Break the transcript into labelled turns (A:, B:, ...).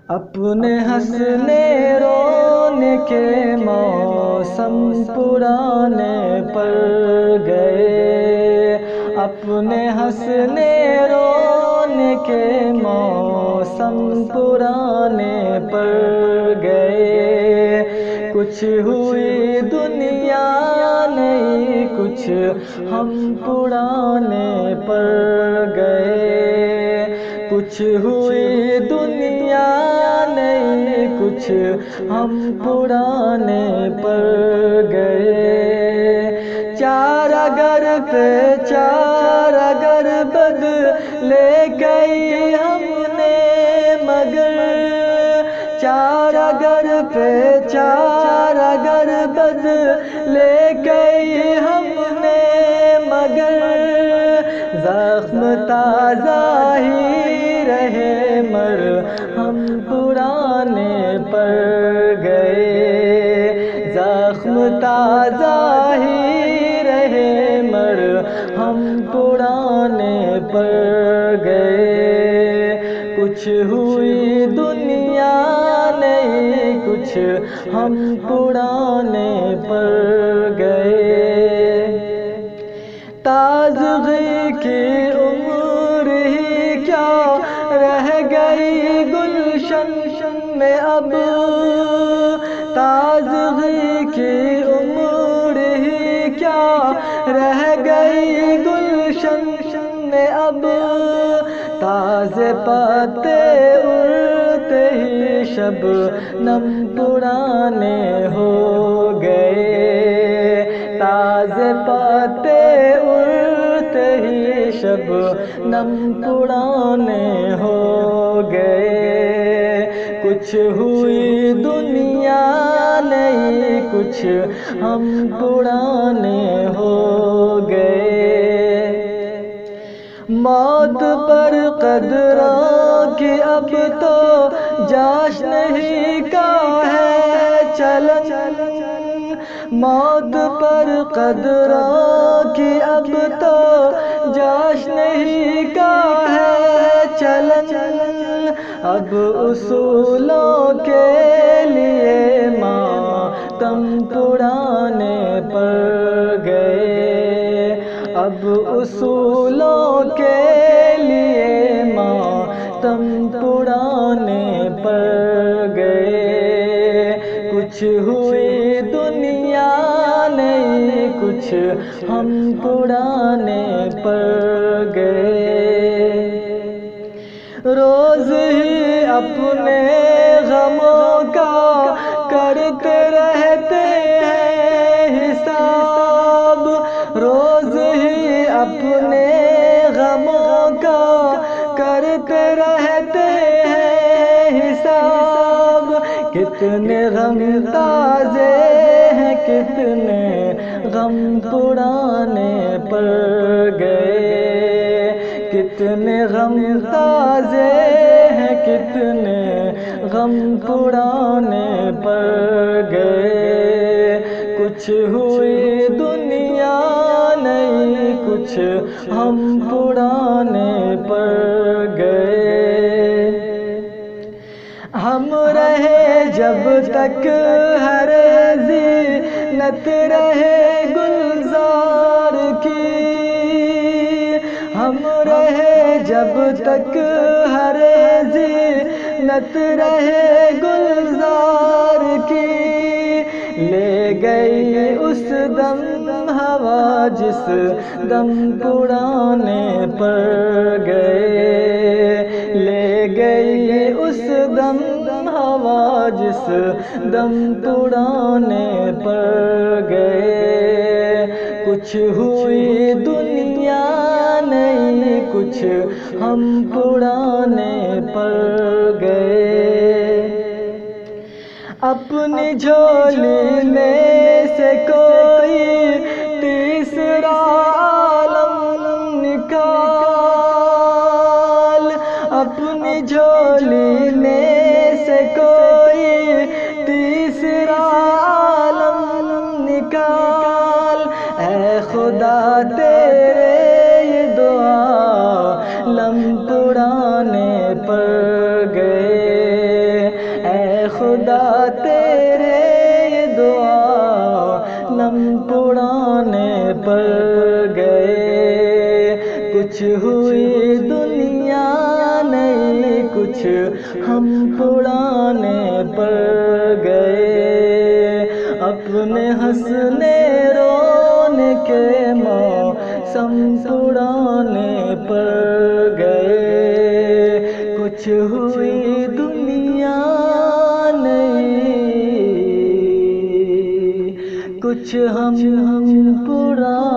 A: اپنے ہنسنے رونے کے موسم پرانے پڑ گئے، اپنے ہنسنے رونے کے موسم پرانے پڑ گئے۔ کچھ ہوئی دنیا نہیں، کچھ ہم پرانے پڑ گئے۔ کچھ ہوئی دنیا نہیں، کچھ ہم پرانے پڑ گئے۔ چار اگر پہ چار اگر بدلے گئی ہم نے مگر، چار اگر پہ چار اگر بدلے گئی ہم نے مگر، زخم تازہ ہی رہے مرہم پرانے پڑ گئے۔ زخم تازہ ہی رہے مرہم پرانے پڑ گئے۔ کچھ ہوئی دنیا نہیں، کچھ ہم پرانے پڑ گئے۔ تازگی کی عمر ہی کیا رہ گئی گلشن میں اب، تازگی کی عمر ہی کیا رہ گئی گلشن میں اب، تازے پتے اڑتے ہی شبنم پرانے ہو گئے، تازے پتے اڑتے ہی شبنم پرانے ہو گئے۔ کچھ ہوئی دنیا نہیں، کچھ ہم پرانے ہو گئے۔ موت پر قدروں کی اب تو جاش نہیں کا ہے چلن، موت پر قدروں کی اب تو جاش نہیں کا ہے چلن، اب اصولوں کے لیے ماتم پرانے پڑ گئے، اب اصولوں کے لیے ماتم پرانے پڑ گئے۔ کچھ ہوئی دنیا نہیں، کچھ ہم پرانے پڑ گئے۔ روز ہی اپنے غموں کا کرتے رہتے ہیں حساب، روز ہی اپنے غموں کا کرتے رہتے ہیں حساب، کتنے غم تازے ہیں، کتنے غم پرانے پڑ گئے، کتنے غم تازے ہیں، کتنے غم پرانے پڑ گئے۔ کچھ ہوئی دنیا نہیں، کچھ ہم پرانے پڑ گئے۔ ہم رہے جب تک ہر زینت رہے گلزار کی، ہم رہے جب تک ہر زینت رہے گلزار کی، لے گئی اس دم ہوا جس دم پرانے پڑ گئے، لے گئی اس دم ہوا جس دم پرانے پڑ گئے۔ کچھ ہوئی دنیا نہیں، کچھ ہم پرانے پڑ گئے۔ اپنی جھولی میں سے کوئی تیسرا عالم نکال، اپنی جھولی میں سے کوئی تیسرا عالم نکال، اے خدا تیرے یہ دو عالم پرانے پڑ گئے، خدا تیرے یہ دعا لم پڑانے پر گئے، کچھ ہوئی دنیا نہیں، کچھ ہم پڑانے پر گئے، اپنے ہنسنے رونے کے موسم پڑانے پر گئے، کچھ ہوئی دنیا نہیں، کچھ ہم پرانے